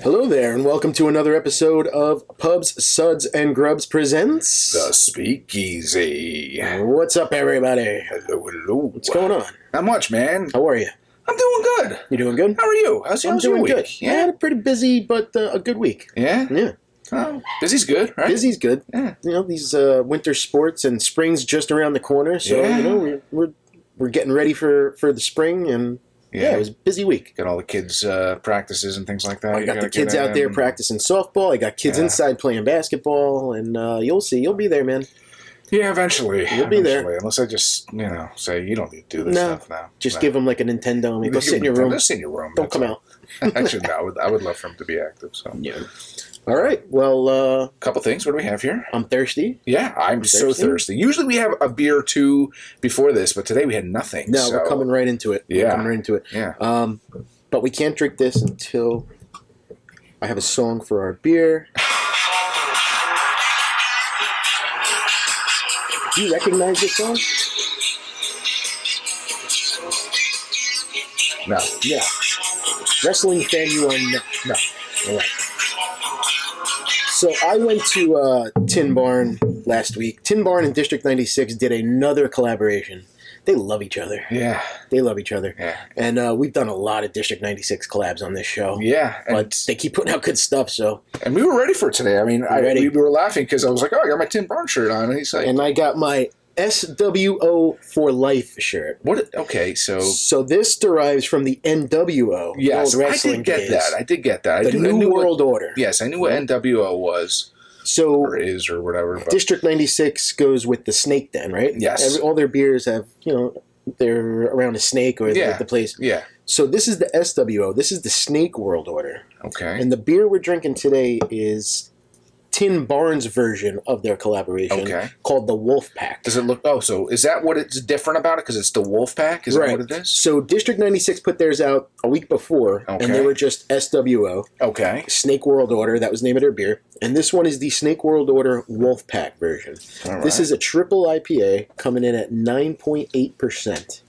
Hello there, and welcome to another episode of Pubs, Suds, and Grubs presents... The Speakeasy. What's up, everybody? Hello, hello. What's going on? Not much, man. How are you? I'm doing good. You doing good? How are you? How's I'm your doing week? good. Yeah? I had a pretty busy, but a good week. Yeah? Yeah. Oh, busy's good, right? Busy's good. Yeah. You know, these winter sports and spring's just around the corner, so, Yeah. you know, we're getting ready for the spring, and... Yeah, it was a busy week. Got all the kids' practices and things like that. I got the kids out there practicing softball. I got kids inside playing basketball, and you'll see. You'll be there, man. Yeah, eventually. You'll be there. Unless I just, say, you don't need to do this stuff now. Just give them like a Nintendo. I mean, go sit in your room. Just sit in your room. Don't come out. Actually, no, I would love for him to be active. So. Yeah. All right. Well, couple things. What do we have here? I'm thirsty. Yeah, I'm so thirsty. Usually we have a beer or two before this, but today we had nothing. No, we're coming right into it. Yeah. We're coming right into it. Yeah. But we can't drink this until I have a song for our beer. Do you recognize this song? No. Yeah. Wrestling fan you are not. No. All right. So I went to Tin Barn last week. Tin Barn and District 96 did another collaboration. They love each other. Yeah. They love each other. Yeah. And we've done a lot of District 96 collabs on this show. Yeah. But they keep putting out good stuff, so. And we were ready for it today. I mean, Ready. we were laughing because I was like, oh, I got my Tim Barn shirt on. And he's like... And I got my S.W.O. for life shirt. What? Okay, so... So this derives from the N.W.O. Yes, old I wrestling did get that. The New World Order. Yes, I knew what N.W.O. was. So, or is, or whatever. But. District 96 goes with the snake den, right? Yes. All their beers have, they're around a snake or the place. Yeah. So this is the S.W.O. This is the Snake World Order. Okay. And the beer we're drinking today is Tin Barn's version of their collaboration called the Wolf Pack. Does it look... Oh, so is that what it's different about it? Because it's the Wolf Pack? Is that what it is? So District 96 put theirs out a week before, and they were just S.W.O. Okay. Snake World Order, that was the name of their beer. And this one is the Snake World Order Wolf Pack version. This is a triple IPA coming in at 9.8%.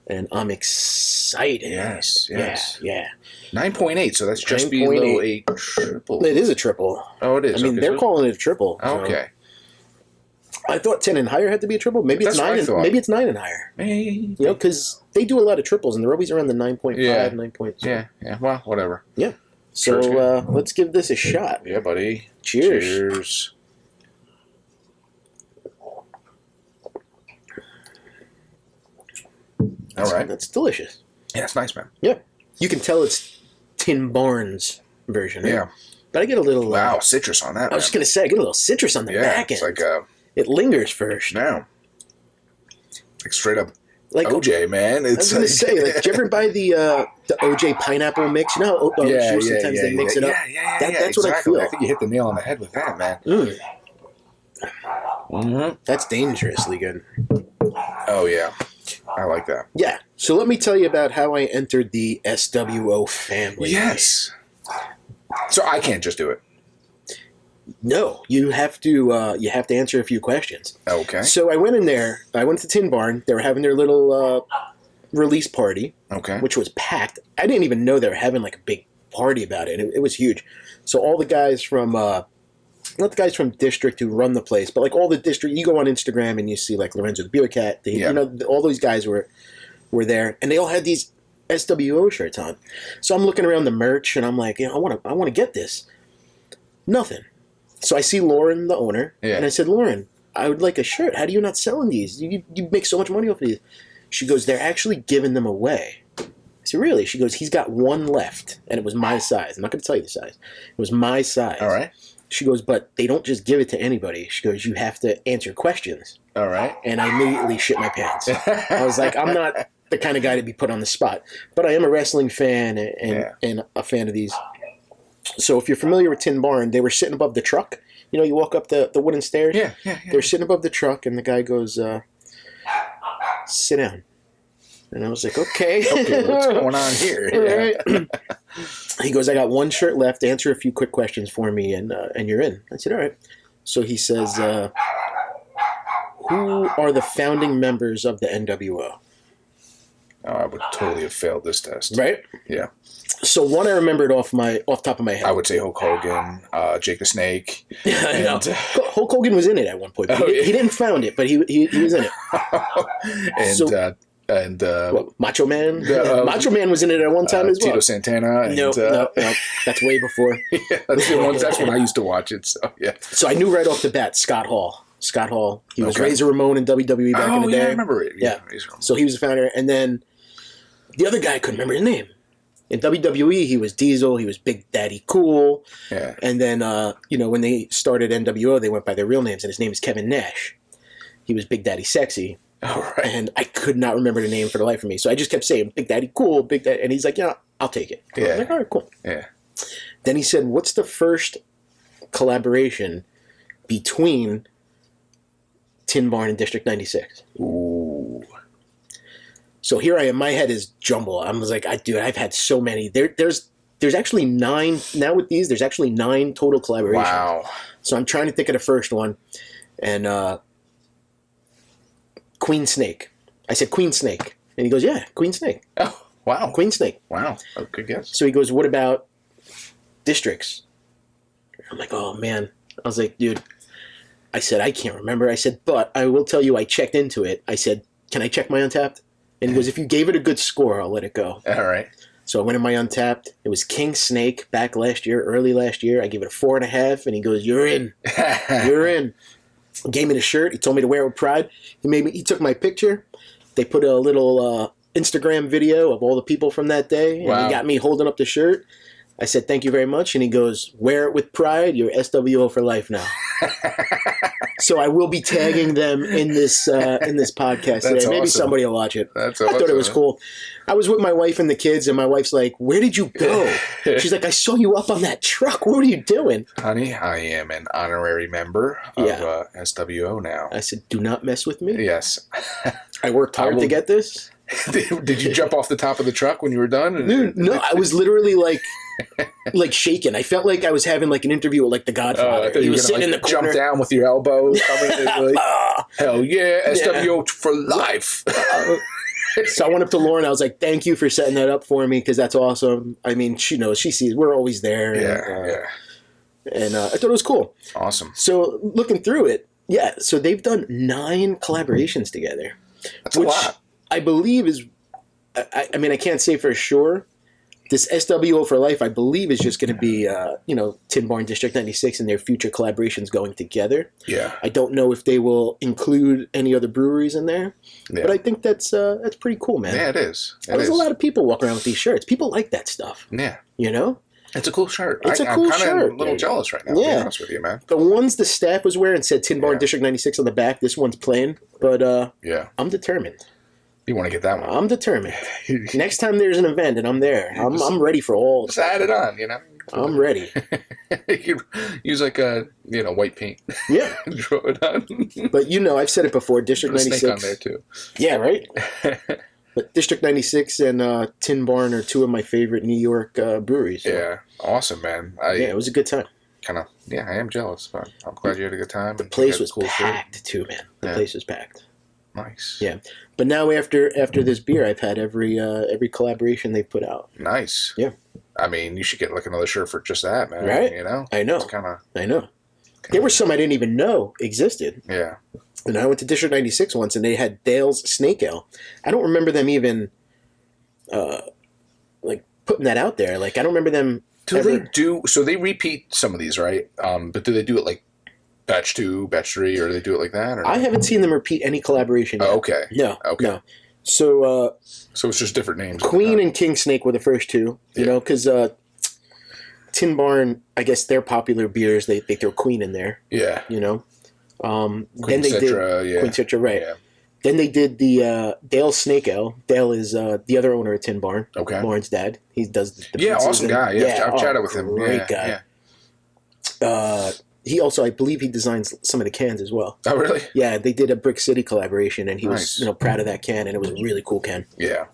And I'm excited. Yes. Yeah. 9.8, so that's just below a triple. It is a triple. Oh, it is. I mean, they're calling it a triple. Okay. So. I thought 10 and higher had to be a triple. Maybe it's 9. Maybe it's 9 and higher. Maybe. Because they do a lot of triples, and they're always around the 9.5, 9.2. Yeah. Well, whatever. Yeah. So let's give this a shot. Yeah, buddy. Cheers. All right. That's delicious. Yeah, it's nice, man. Yeah. You can tell it's Tin Barn's version. Right? Yeah. But I get a little... Wow, citrus on that, I was just going to say, I get a little citrus on the back end. It's like... it lingers first. Now. Like straight up like OJ, man. It's I was going to say, did you ever buy the OJ pineapple mix? You know how sometimes they mix it up? Yeah, that's what I feel. I think you hit the nail on the head with that, man. That's dangerously good. Oh, yeah. I like that. Yeah. So let me tell you about how I entered the SWO family. Yes. So I can't just do it. No, you have to answer a few questions. Okay. So I went in there. I went to Tin Barn. They were having their little release party. Okay. Which was packed. I didn't even know they were having like a big party about it. It was huge. So all the guys from not the guys from District who run the place, but like all the District. You go on Instagram and you see like Lorenzo the Beer Cat. All those guys were there, and they all had these SWO shirts on. So I'm looking around the merch, and I'm like, I want to get this. Nothing. So I see Lauren, the owner, and I said, Lauren, I would like a shirt. How do you not selling these? You make so much money off of these. She goes, they're actually giving them away. I said, really? She goes, he's got one left, and it was my size. I'm not going to tell you the size. It was my size. All right. She goes, but they don't just give it to anybody. She goes, you have to answer questions. All right. And I immediately shit my pants. I was like, I'm not the kind of guy to be put on the spot. But I am a wrestling fan and a fan of these. So if you're familiar with Tin Barn, they were sitting above the truck. You walk up the wooden stairs. Yeah. They're sitting above the truck, and the guy goes, sit down. And I was like, okay. What's going on here? Right. He goes, I got one shirt left. Answer a few quick questions for me, and you're in. I said, all right. So he says, who are the founding members of the NWO? Oh, I would totally have failed this test. Right? Yeah. So one I remembered off top of my head. I would say Hulk Hogan, Jake the Snake. I know. And, Hulk Hogan was in it at one point. But he didn't found it, but he was in it. Macho Man. Macho Man was in it at one time as well. Tito Santana. And, no, that's way before. Yeah, that's when I used to watch it. So yeah. So I knew right off the bat Scott Hall. He was Razor Ramon in WWE back in the day. I remember it. Yeah. So he was the founder, and then the other guy I couldn't remember his name. In WWE, he was Diesel. He was Big Daddy Cool. Yeah. And then, when they started NWO, they went by their real names, and his name is Kevin Nash. He was Big Daddy Sexy. All right. And I could not remember the name for the life of me. So I just kept saying, Big Daddy Cool, Big Daddy. And he's like, yeah, I'll take it. Yeah. I'm like, all right, cool. Yeah. Then he said, what's the first collaboration between Tin Barn and District 96? Ooh. So here I am. My head is jumble. I was like, I've had so many. There's actually 9 now with these. There's actually 9 total collaborations. Wow. So I'm trying to think of the first one, and Queen Snake. I said Queen Snake, and he goes, yeah, Queen Snake. Oh, wow. Queen Snake. Wow. Oh, good guess. So he goes, what about districts? I'm like, oh man. I was like, dude. I said, I can't remember. I said, but I will tell you, I checked into it. I said, can I check my Untapped? And he goes, if you gave it a good score, I'll let it go. All right. So I went in my Untapped. It was King Snake back early last year. I gave it a 4.5, and he goes, you're in. You're in. Gave me the shirt. He told me to wear it with pride. He took my picture. They put a little Instagram video of all the people from that day, and he got me holding up the shirt. I said, thank you very much. And he goes, wear it with pride. You're SWO for life now. So I will be tagging them in this podcast today. Maybe awesome. Somebody will watch it. That's I thought it was cool. I was with my wife and the kids, and my wife's like, where did you go? She's like, I saw you up on that truck. What were you doing? Honey, I am an honorary member of S.W.O. now. I said, do not mess with me. Yes. I worked hard to get this. Did you jump off the top of the truck when you were done? No, I was literally like shaking. I felt like I was having like an interview with like the Godfather. He was sitting in the corner. Jump down with your elbow. Hell yeah, SWO for life. So I went up to Lauren. I was like, thank you for setting that up for me, because that's awesome. I mean, she knows. She sees. We're always there. And I thought it was cool. Awesome. So looking through it, so they've done 9 collaborations together. That's a lot. I believe is, I mean, I can't say for sure. This SWO for life, I believe, is just going to be, Tin Barn District 96 and their future collaborations going together. Yeah. I don't know if they will include any other breweries in there, but I think that's pretty cool, man. Yeah, it is. There's a lot of people walking around with these shirts. People like that stuff. Yeah. You know? It's a cool shirt. I'm kind of a little jealous right now, to be honest with you, man. The ones the staff was wearing said Tin Barn District 96 on the back. This one's plain, but I'm determined. You want to get that one? I'm determined. Next time there's an event and I'm there, I'm ready for all. Just add it on, I'm ready. You use like a white paint. Yeah. Draw it on. But I've said it before. District 96. Snake on there too. Yeah, right. But District 96 and Tin Barn are 2 of my favorite New York breweries. So. Yeah, awesome, man. It was a good time. I am jealous, but I'm glad you had a good time. The place was packed too, man. The place was packed. Nice. Yeah, but now after this beer, I've had every collaboration they've put out. Nice. Yeah. I mean, you should get like another shirt for just that, man. Right. I know. It's I know. There were some I didn't even know existed. Yeah. And I went to District 96 once, and they had Dale's Snake Ale. I don't remember them even, putting that out there. Like, I don't remember them. So they repeat some of these, right? But do they do it like batch 2, batch 3, or do they do it like that? Or I haven't seen them repeat any collaboration yet. Oh, okay. No. Okay. No. So it's just different names. Queen and King Snake were the first 2, because Tin Barn, I guess their popular beers, they throw Queen in there. Yeah. Queen Citra, did Queen Citra, right. Yeah. Then they did the Dale Snake Ale. Dale is the other owner of Tin Barn. Okay. Lauren's dad. He does the pizzas. Awesome guy. Yeah, I've chatted with him. Great guy. Yeah. He also, I believe, he designs some of the cans as well. Oh, really? Yeah, they did a Brick City collaboration, and he was, proud of that can, and it was a really cool can. Yeah.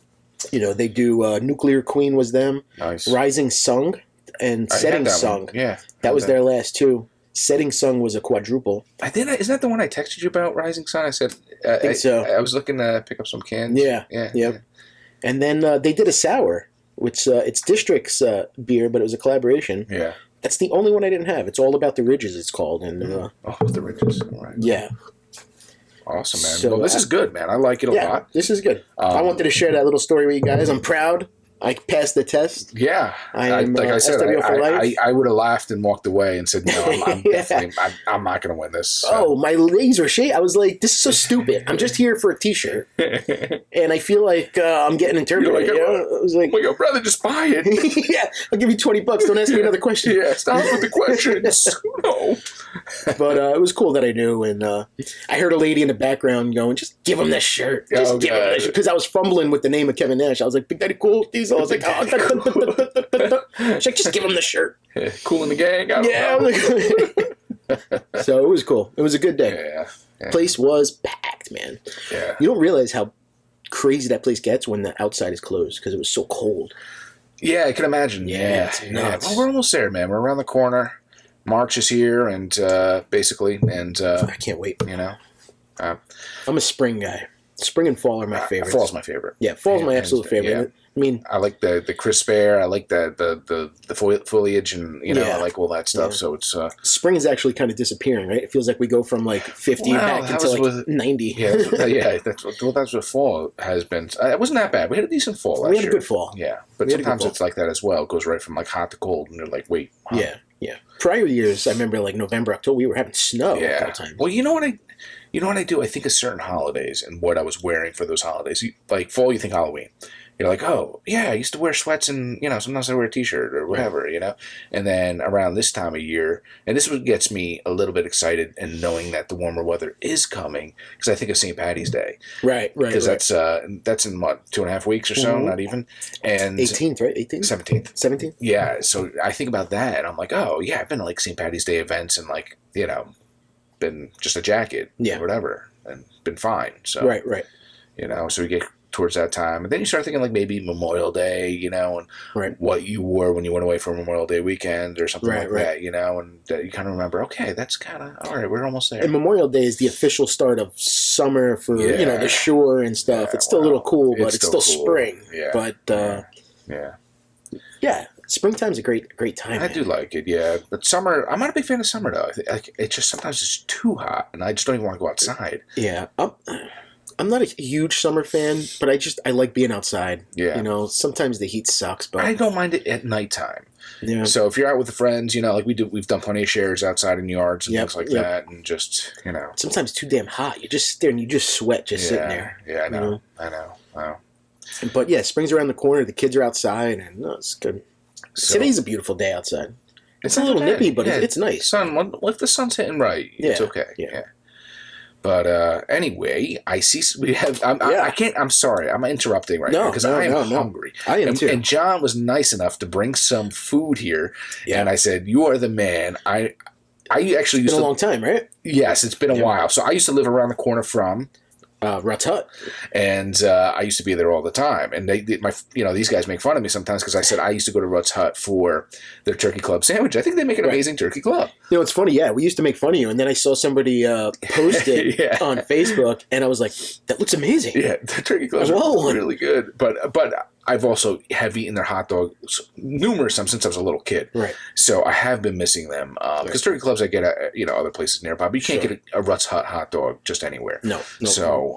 They do Nuclear Queen was them. Nice. Rising Sung and Setting Sung. One. Yeah. That was their last 2. Setting Sung was a quadruple. Isn't that the one I texted you about, Rising Sun? I said, I think so. I was looking to pick up some cans. Yeah. Yeah. Yep. Yeah. And then they did a sour It's District's beer, but it was a collaboration. Yeah. That's the only one I didn't have. It's all about the ridges. It's called, and the Ridges. All right. yeah. Awesome, man. So, Well, this is good, man. I like it a lot. This is good. I wanted to share that little story with you guys. I'm proud. I passed the test. Yeah, I am, like I said, SWO for life. I would have laughed and walked away and said, "No, I'm Yeah. definitely, I'm not going to win this." So. Oh, my legs were shaking. I was like, "This is so stupid. I'm just here for a T-shirt," and I feel like I'm getting interpreted. You're like, I was like, "Well, your brother, just buy it." "Yeah, I'll give you $20. Don't ask me another question." Yeah, stop with the questions. No. But it was cool that I knew, and I heard a lady in the background going, "Just give him this shirt. Just give him this shirt." Because I was fumbling with the name of Kevin Nash. I was like, "Big Daddy Cool Diesel." I was like, "Oh." She's like, "Just give him the shirt." Yeah, cool in the gang. Yeah. So it was cool. It was a good day. Yeah. Place was packed, man. Yeah. You don't realize how crazy that place gets when the outside is closed because it was so cold. Yeah, I can imagine. Yeah, it's nuts. Well, we're almost there, man. We're around the corner. March is here, and basically, and I can't wait. you know, I'm a spring guy. Spring and fall are my favorites. fall's my favorite. Yeah, fall's my absolute favorite. Yeah. I mean, I like the crisp air. I like the foliage, and I like all that stuff. Yeah. So it's spring is actually kind of disappearing, right? It feels like we go from like 50 back that into was like 90. yeah. That's what fall has been. It wasn't that bad. We had a decent fall last year. We had a good fall. Yeah, but sometimes it's like that as well. It goes right from like hot to cold, and you're like, wait. Huh? Yeah. Prior years, I remember like November, October, we were having snow all the time. Well, you know what I do? I think of certain holidays and what I was wearing for those holidays. Like fall, you think Halloween. You're like, oh, yeah, I used to wear sweats and, sometimes I wear a T-shirt or whatever, And then around this time of year, and this is what gets me a little bit excited and knowing that the warmer weather is coming, because I think of St. Patty's Day. Right. Because that's in, what, 2.5 weeks or so, not even? And 18th, right? 18th? 17th. 17th? Yeah, so I think about that, and I'm like, oh, yeah, I've been to, like, St. Patty's Day events and, like, been just a jacket or whatever, and been fine. So Right. So we get towards that time, and then you start thinking like maybe Memorial Day, and what you wore when you went away for Memorial Day weekend or something that, and you kind of remember, okay, that's kind of all right. We're almost there. And Memorial Day is the official start of summer for the shore and stuff. It's still a little cool, but it's still cool. spring. Yeah. But yeah, springtime's a great time. I do like it, yeah. But summer, I'm not a big fan of summer though. It's just sometimes it's too hot, and I just don't even want to go outside. Yeah, I'm not a huge summer fan, but I like being outside. Yeah. Sometimes the heat sucks, but I don't mind it at nighttime. Yeah. So if you're out with the friends, like we've done plenty of shares outside in yards and things like that, and just sometimes too damn hot. You just sit there and you just sweat sitting there. Yeah, I know. But yeah, spring's around the corner. The kids are outside, and it's good. So, today's a beautiful day outside. It's a little nippy, but it's nice. If the sun's hitting right, it's okay. Yeah. But anyway, I see we have. I can't. I'm sorry. I'm interrupting right now because I am hungry. I am too. And John was nice enough to bring some food here, and I said, "You are the man." I actually used been a long time, right? Yes, it's been a while. So I used to live around the corner from Rutts Hutt, and I used to be there all the time. And these guys make fun of me sometimes because I said I used to go to Rutts Hutt for their turkey club sandwich. I think they make an amazing turkey club. It's funny. Yeah, we used to make fun of you, and then I saw somebody post it on Facebook, and I was like, "That looks amazing." Yeah, the turkey clubs are really good. But I've also have eaten their hot dogs numerous times since I was a little kid. Right. So I have been missing them because turkey clubs I get at other places nearby, but you can't get a Rutts Hutt hot dog just anywhere. No. So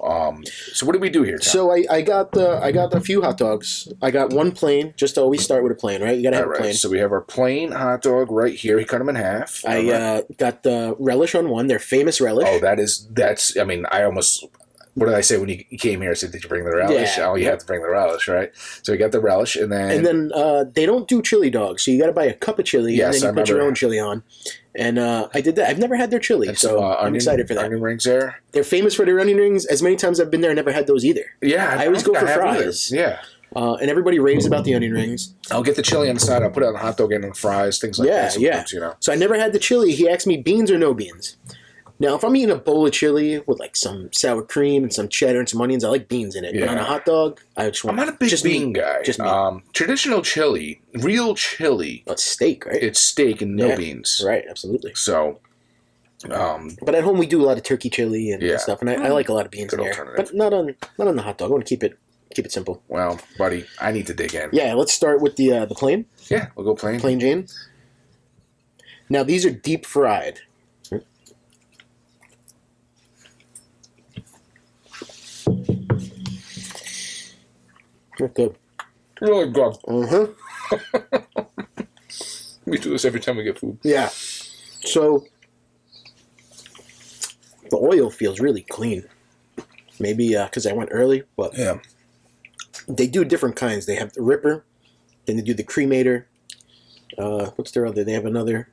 so what did we do here, Tom? So I got a few hot dogs. I got one plain. Just to always start with a plain, right? You gotta have a plain. So we have our plain hot dog right here. He cut them in half. I got the relish on one. Their famous relish. Oh, that's. I mean, I almost. What did I say when you came here? I said, "Did you bring the relish?" Yeah, you have to bring the relish, right? So we got the relish, and then they don't do chili dogs, so you got to buy a cup of chili, and then you put your own chili on. And I did that. I've never had their chili, so I'm excited for that. Onion rings there. They're famous for their onion rings. As many times I've been there, I never had those either. Yeah, I always go for fries. Yeah. And everybody raves about the onion rings. I'll get the chili on the side. I'll put it on the hot dog and on the fries, things like that. Yeah. So I never had the chili. He asked me beans or no beans. Now, if I'm eating a bowl of chili with like some sour cream and some cheddar and some onions, I like beans in it. But on a hot dog, I just want. I'm not a big bean guy. Just meat. Traditional chili, real chili. It's steak, right? It's steak and no beans. Right, absolutely. So, but at home we do a lot of turkey chili and stuff, and I like a lot of beans in there. But not on the hot dog. I want to keep it Keep it simple. Well, buddy, I need to dig in. Yeah, let's start with the plain. Yeah, we'll go plain. Plain Jane. Now, these are deep fried. They're good. Really good. Uh-huh. We do this every time we get food. Yeah. So, the oil feels really clean. Maybe because I went early, but Yeah. they do different kinds. They have the Ripper, then they do the Cremator. What's their other? They have another.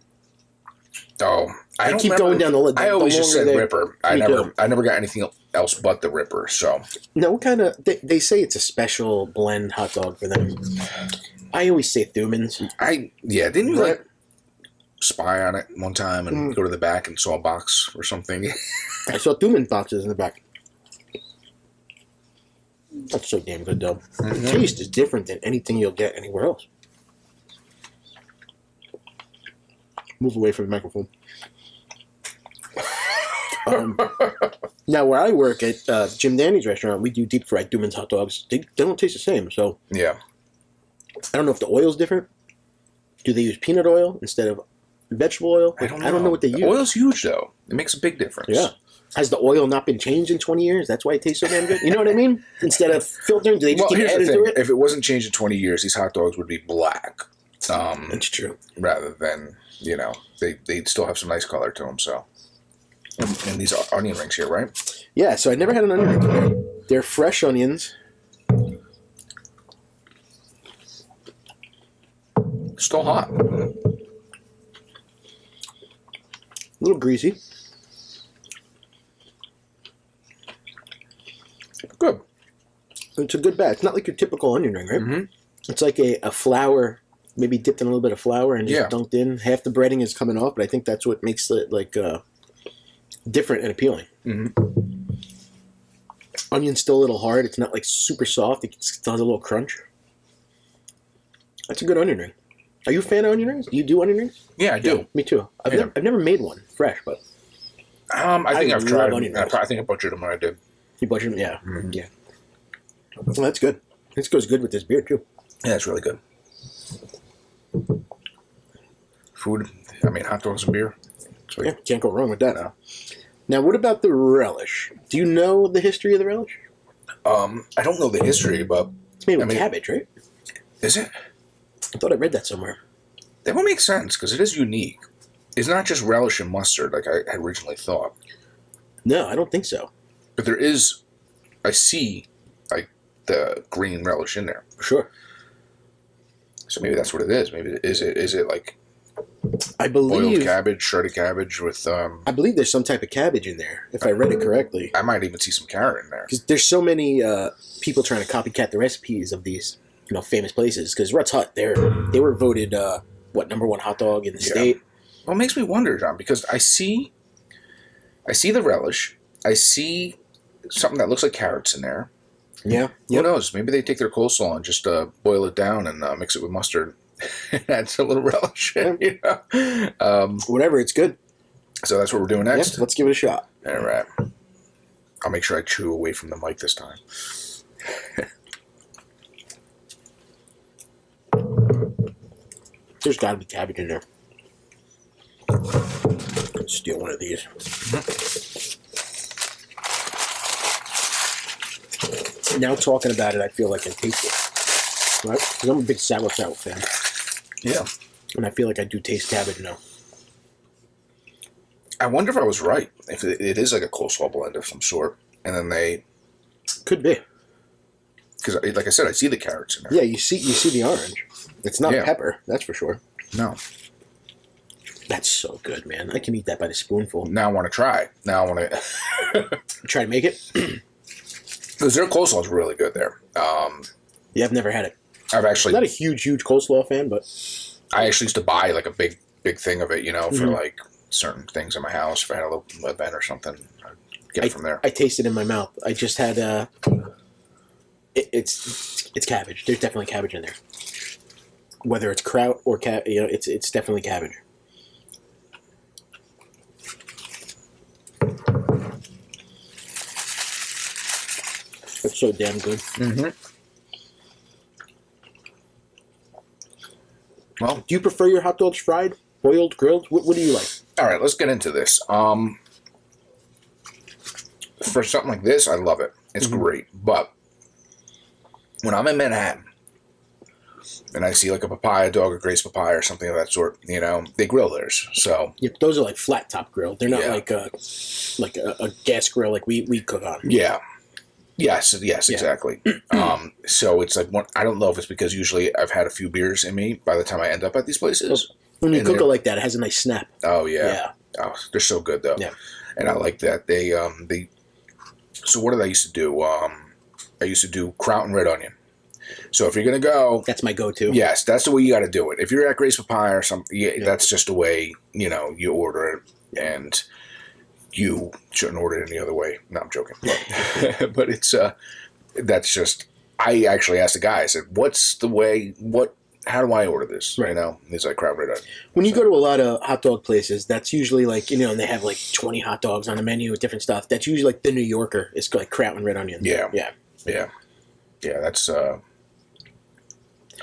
Oh, I don't keep remember. going down the list. I always just said they- Ripper. Me too. I never got anything else but the Ripper. So No, what kind of? They say it's a special blend hot dog for them. I always say Thumans. didn't you Right. like spy on it one time and go to the back and saw a box or something? I saw Thuman boxes in the back. That's so damn good, though. The taste is different than anything you'll get anywhere else. Move away from the microphone. Now, where I work at Jim Danny's restaurant, we do deep fried Thuman's hot dogs. They don't taste the same, so Yeah. I don't know if the oil's different. Do they use peanut oil instead of vegetable oil? I don't know. what they use. Oil's huge though. It makes a big difference. Yeah. Has the oil not been changed in 20 years? That's why it tastes so damn good. You know what I mean? Instead of filtering, do they just Well, keep here's the adding thing. to it? If it wasn't changed in 20 years, these hot dogs would be black. That's true. Rather than, they'd still have some nice color to them. So, and these are onion rings here, right? Yeah, so I never had an onion ring. They're fresh onions. Still hot. A little greasy. Good. It's a good batch. It's not like your typical onion ring, right? Mm-hmm. It's like a flour, maybe dipped in a little bit of flour and just dunked in. Half the breading is coming off, but I think that's what makes it like different and appealing. Mm-hmm. Onion's still a little hard. It's not like super soft. It still has a little crunch. That's a good onion ring. Are you a fan of onion rings? Do you do onion rings? Yeah, I do. Me too. I've never made one fresh, but I think I've love tried. onion rings. I think I butchered them when I did. you butcher them. Yeah, Mhm. yeah. Well, that's good. This goes good with this beer too. Yeah, it's really good. Food. Hot dogs and beer. Sweet. Yeah, can't go wrong with that. Now, what about the relish? Do you know the history of the relish? I don't know the history, but It's made with cabbage, right? is it? I thought I read that somewhere. That would make sense because it is unique. It's not just relish and mustard like I had originally thought. No, I don't think so. But there is, I see, like the green relish in there. For sure. So maybe that's what it is. Maybe is it like I boiled believe cabbage, shredded cabbage with I believe there's some type of cabbage in there, if I read it correctly. I might even see some carrot in there. Because there's so many people trying to copycat the recipes of these, famous places. Because Rutts Hutt, they were voted #1 hot dog in the state. Well, it makes me wonder, John, because I see the relish. I see something that looks like carrots in there. Yeah. Who knows? Maybe they take their coleslaw and just boil it down and mix it with mustard and add a little relish. Whatever, it's good. So that's what we're doing next. Let's give it a shot. All right. I'll make sure I chew away from the mic this time. There's got to be cabbage in there. Steal one of these. Now talking about it, I feel like I taste it. Right? Because I'm a big sauerkraut fan. Yeah. And I feel like I do taste cabbage now. I wonder if I was right. If it is like a coleslaw blend of some sort. And then they... Could be. Because, like I said, I see the carrots in there. Yeah, you see the orange. It's not pepper, that's for sure. No. That's so good, man. I can eat that by the spoonful. Now I want to try. Now I want to... Try to make it? Because their coleslaw is really good there. Yeah, I've never had it. I've actually... I'm not a huge coleslaw fan, but... I actually used to buy like a big thing of it, for like certain things in my house. If I had a little event or something, I'd get it from there. I tasted it in my mouth. I just had... It's cabbage. There's definitely cabbage in there. Whether it's kraut or it's definitely cabbage. It's So damn good. Mm-hmm. Well, Do you prefer your hot dogs fried, boiled, grilled? What do you like? all right, let's get into this. For something like this, I love it. It's great. But when I'm in Manhattan and I see like a papaya dog or Grace papaya or something of that sort, you know, they grill theirs. So Yeah, those are like flat top grilled. They're not Yeah. like a gas grill like we cook on. yeah. Yes, exactly. So it's like I don't know if it's because usually I've had a few beers in me by the time I end up at these places. When you And cook it they're- like that, it has a nice snap. Oh yeah. Yeah. Oh, they're so good though. Yeah. And I like that they. So what did I used to do? I used to do kraut and red onion. So if you're gonna go, That's my go-to. yes, that's the way you got to do it. If you're at Grace Papaya or something, that's just the way you order it, and you shouldn't order it any other way. No, I'm joking, but it's that's just. I actually asked the guy. I said, "What's the way? How do I order this?" Right. You know, he's like kraut and red onion. When you go to a lot of hot dog places, that's usually like, and they have like 20 hot dogs on the menu with different stuff. That's usually like the New Yorker. It's like kraut and red onion. Yeah. Yeah. Yeah. That's.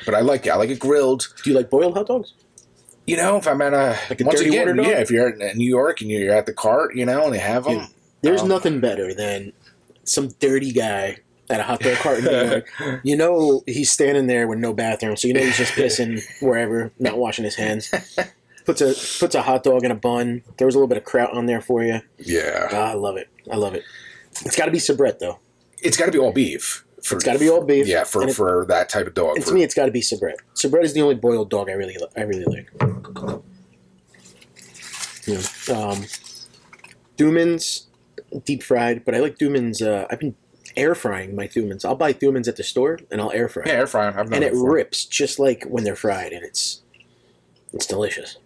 But I like it. I like it grilled. Do you like boiled hot dogs? You know, if I'm at Like a dirty water dog? if you're in New York and you're at the cart, and they have them. Yeah. There's nothing better than some dirty guy at a hot dog cart in New York. He's standing there with no bathroom, so he's just pissing wherever, not washing his hands. Puts a hot dog in a bun. Throws a little bit of kraut on there for you. Yeah. I love it. It's got to be soubrette though. It's got to be all beef. It's got to be all beef. Yeah, for that type of dog. And to me, it's got to be soubrette. Soubrette is the only boiled dog I really like. Thumans, deep fried, but I like Thumans. I've been air frying my Thumans. I'll buy Thumans at the store and I'll air fry. Yeah, air fryer. I've done And it it before. rips just like when they're fried, and it's delicious.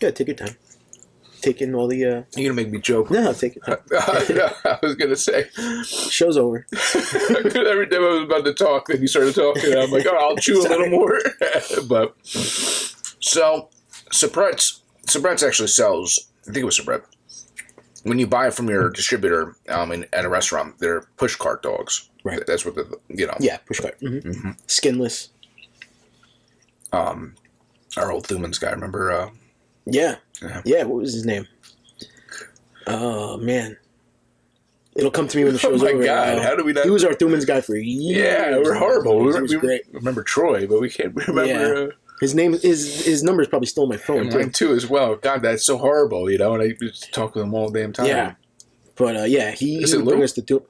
Gotta take your time. Take in all the. You're gonna make me joke. No, take your time. I was gonna say. Show's over. Every time I was about to talk, then you started talking. And I'm like, oh, I'll chew a little more. But so Sabret's actually sells. I think it was Sabret. When you buy it from your distributor at a restaurant, they're push cart dogs. Right. That's what Yeah, push cart. Mm-hmm. Skinless. Our old Thumans guy, remember? Yeah. What was his name? Oh man, it'll come to me when the show's Oh my over. God, how do we not? He was our Thumans guy for years. Yeah, we're horrible. He was great. Remember Troy, but we can't remember. Yeah. His name, his number is probably still on my phone. Mine too, as well. God, that's so horrible, And I used to talk with him all the damn time. Yeah, but he Is it would Lou? bring us to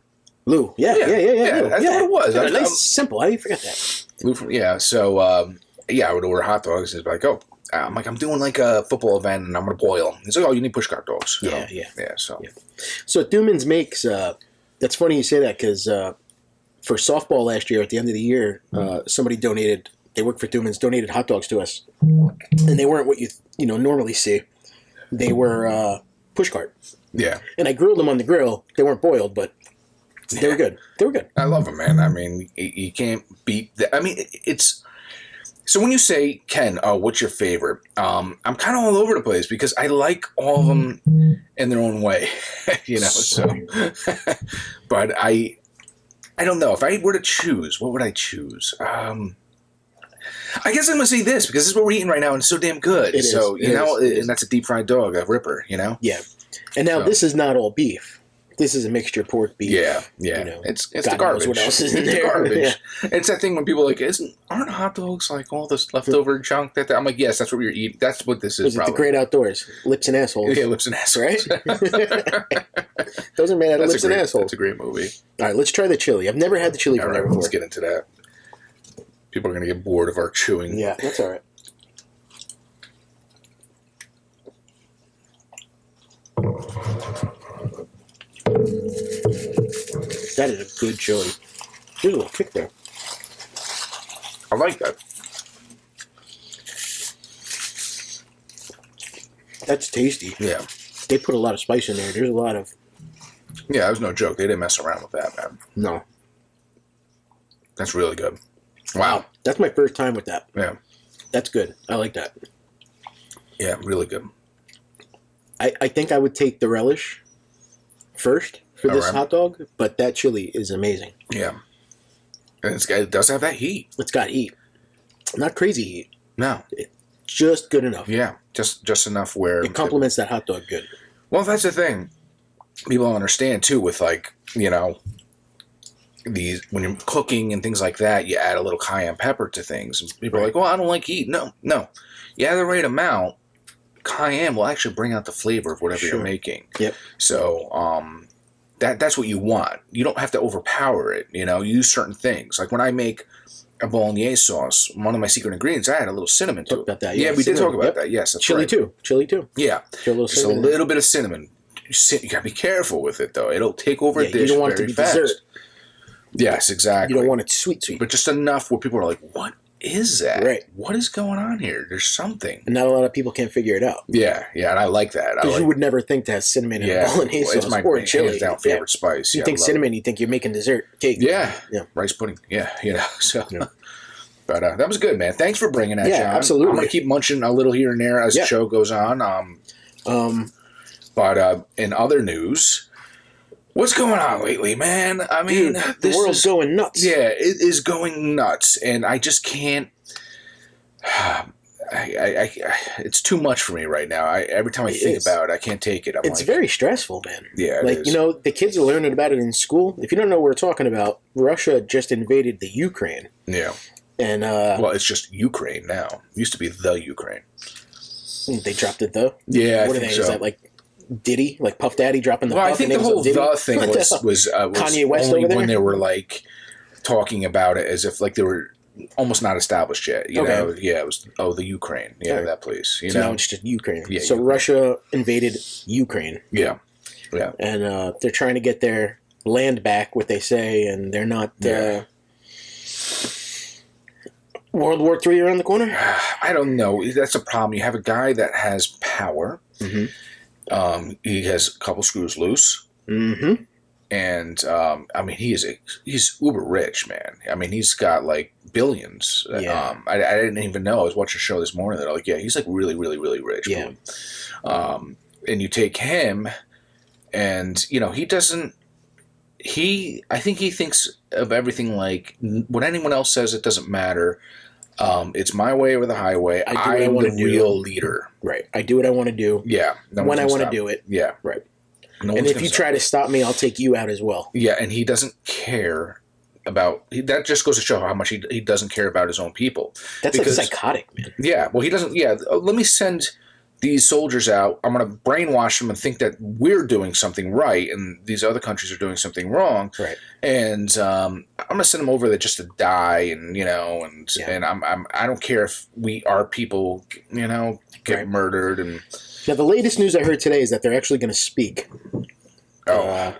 Lou. Yeah. Yeah, Lou. that's what it was. Yeah, nice, simple. How do you forget that? Lou so I would order hot dogs. He's like, oh, I'm doing like a football event, and I'm gonna boil. He's like, oh, you need push cart dogs. you know? Yeah. So So Thumans makes. That's funny you say that because for softball last year, at the end of the year, somebody donated. They worked for Thumans, donated hot dogs to us, and they weren't what you normally see. They were push cart, yeah, and I grilled them on the grill. They weren't boiled, but they were good. They were good. I love them, man. I mean, you can't beat that. I mean, it's. So when you say, Ken, what's your favorite? I'm kind of all over the place because I like all of them in their own way, So, but I don't know if I were to choose. What would I choose? I guess I'm gonna say this because this is what we're eating right now, and it's so damn good. It is. And that's a deep fried dog, a ripper. Yeah, and now this is not all beef. This is a mixture pork beef. Yeah. It's God the knows garbage. what else is in It's the there. garbage. Yeah. It's that thing when people are like, aren't hot dogs like all this leftover junk that I'm like, yes, that's what we're eating. That's what this is. Was it the great outdoors? Lips and assholes. Yeah, lips and assholes. Right? Those are made out of lips and assholes. That's a great movie. All right, let's try the chili. I've never had the chili All from right, there before. let's get into that. People are going to get bored of our chewing. Yeah, that's all right. That is a good chili. There's a little kick there. I like that. That's tasty. Yeah. They put a lot of spice in there. There's a lot of... Yeah, that was no joke. They didn't mess around with that, man. No. That's really good. Wow. That's my first time with that. Yeah. That's good. I like that. Yeah, really good. I think I would take the relish first for this right. hot dog, but that chili is amazing. Yeah. And it does have that heat. It's got heat. Not crazy heat. No. Just good enough. Yeah. Just enough where... It complements that hot dog good. Well, that's the thing. People don't understand, too, with, like, you know, these... When you're cooking and things like that, you add a little cayenne pepper to things. And people are like, well, I don't like heat. No. You add the right amount, cayenne will actually bring out the flavor of whatever you're making. Yep. So, that's what you want. You don't have to overpower it, you know. You use certain things. Like when I make a bolognese sauce, one of my secret ingredients, I add a little cinnamon to it. About that, yeah, we did talk about that. Yes, that's chili right. Chili too. Yeah, just a little bit of cinnamon. You gotta be careful with it though; it'll take over a dish. You don't want it to be fast. dessert. Yes, exactly. You don't want it sweet, but just enough where people are like, "What is that? Right? What is going on here? There's something." And not a lot of people can figure it out. Yeah, and I like that Because you would never think to have cinnamon in a bolognese sauce it's my or chili. hands down favorite spice. You think cinnamon, you think you're making dessert cake. Yeah, rice pudding. Yeah, you know. So. Yeah. But that was good, man. Thanks for bringing that, John. Absolutely. I'm going to keep munching a little here and there as the show goes on. But in other news, what's going on lately, man? I mean, dude, the world's going nuts. Yeah, it is going nuts, and I just can't. It's too much for me right now. Every time I think about it, I can't take it. It's very stressful, man. Yeah, like, you know, the kids are learning about it in school. If you don't know what we're talking about, Russia just invaded the Ukraine. Yeah. And well, it's just Ukraine now. It used to be the Ukraine. They dropped it though. Yeah, what I think are they? so. Is that like Diddy, like Puff Daddy dropping the? Well, Puff I think the whole "the" thing was Kanye West only over there? when they were like talking about it as if like they were almost not established yet. You know, yeah, it was the Ukraine, that place. You know, now it's just Ukraine. Yeah, so Ukraine. Russia invaded Ukraine. Yeah, and they're trying to get their land back, what they say, and they're not. World War III around the corner? I don't know. That's a problem. You have a guy that has power. Mm-hmm. He has a couple screws loose. Mm-hmm. And I mean, he's uber rich, man. I mean, he's got like billions. Yeah. I didn't even know. I was watching a show this morning that like, he's like really, really, really rich. Yeah. And you take him, and you know, he doesn't. I think he thinks of everything like what anyone else says. It doesn't matter. It's my way or the highway. I'm the real leader. Right. I do what I want to do. Yeah. When I want to do it. Yeah. Right. No and if you try to stop me, I'll take you out as well. Yeah, and he doesn't care about... that just goes to show how much he doesn't care about his own people. That's like psychotic, man. Yeah. Well, he doesn't... Yeah. Let me send these soldiers out. I'm going to brainwash them and think that we're doing something right and these other countries are doing something wrong. Right. And I'm going to send them over there just to die, and you know, and I don't care if our people, you know, get murdered. And now the latest news I heard today is that they're actually going to speak. The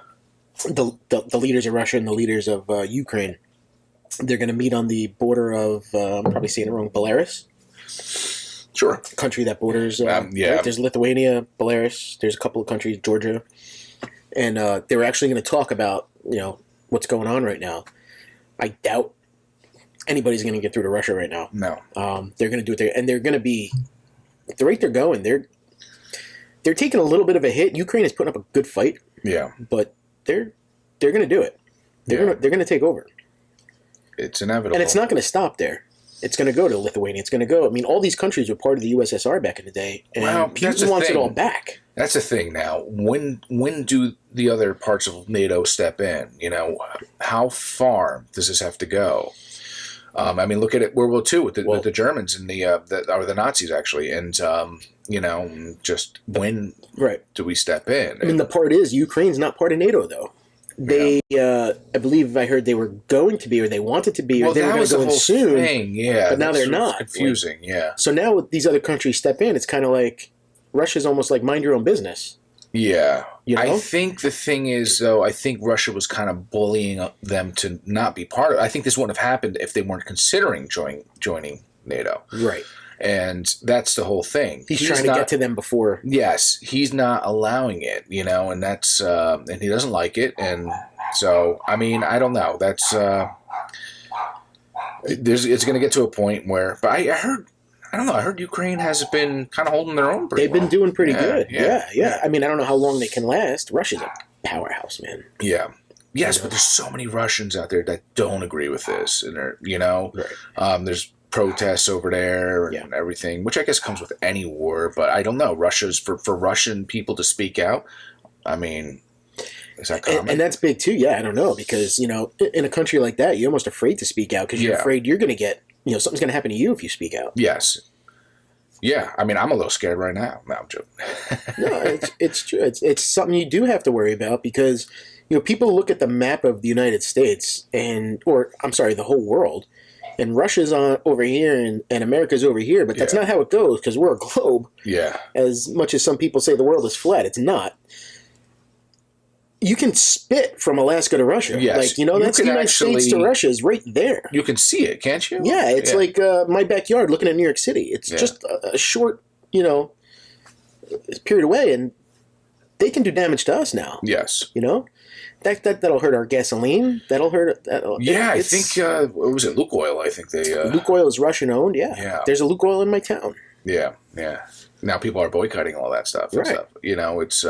leaders of Russia and the leaders of Ukraine, they're going to meet on the border of I'm probably saying it wrong, Belarus. Sure. Country that borders. Yeah. Right? There's Lithuania, Belarus. There's a couple of countries, Georgia, and they were actually going to talk about what's going on right now. I doubt anybody's going to get through to Russia right now. No. They're going to do it there, and they're going to be the rate they're going. They're taking a little bit of a hit. Ukraine is putting up a good fight. Yeah. But they're going to do it. They're going to take over. It's inevitable, and it's not going to stop there. It's going to go to Lithuania. It's going to go. I mean, all these countries were part of the USSR back in the day, and Putin wants it all back. That's the thing now. When do the other parts of NATO step in? You know, how far does this have to go? I mean, look at it. World War II with the Germans and the Nazis actually, and you know, just when do we step in? I mean, the part is Ukraine's not part of NATO though. They, I believe I heard they were going to be, or they wanted to be, or they were going to go in soon. But now they're not. Confusing, So now with these other countries step in, it's kind of like Russia's almost like mind your own business. Yeah. You know? I think the thing is, though, I think Russia was kind of bullying them to not be part of it. I think this wouldn't have happened if they weren't considering joining NATO. Right. And that's the whole thing. He's trying to get to them before. Yes, he's not allowing it, you know, and that's and he doesn't like it, and so I mean, I don't know. That's it's going to get to a point where, but I heard Ukraine has been kind of holding their own. They've been doing pretty good. Yeah. I mean, I don't know how long they can last. Russia's a powerhouse, man. Yeah. Yes, but there's so many Russians out there that don't agree with this, and they're, there's protests over there and everything, which I guess comes with any war. But I don't know. Russia's for Russian people to speak out. I mean, is that common? And that's big too. Yeah, I don't know, because in a country like that, you're almost afraid to speak out because you're afraid you're going to get something's going to happen to you if you speak out. Yes. Yeah, I mean, I'm a little scared right now. No, I'm joking. No, it's true. It's something you do have to worry about because people look at the map of the United States the whole world, and Russia's over here and America's over here, but that's not how it goes because we're a globe. Yeah. As much as some people say the world is flat, it's not. You can spit from Alaska to Russia. Yes. That's the United States to Russia is right there. You can see it, can't you? Yeah, it's like my backyard looking at New York City. It's just a short, period away, and they can do damage to us now. Yes. That'll hurt our gasoline. That'll hurt. I think what was it? Lukoil. I think they. Lukoil is Russian owned. Yeah. Yeah. There's a Lukoil in my town. Yeah. Yeah. Now people are boycotting all that stuff. And stuff. It's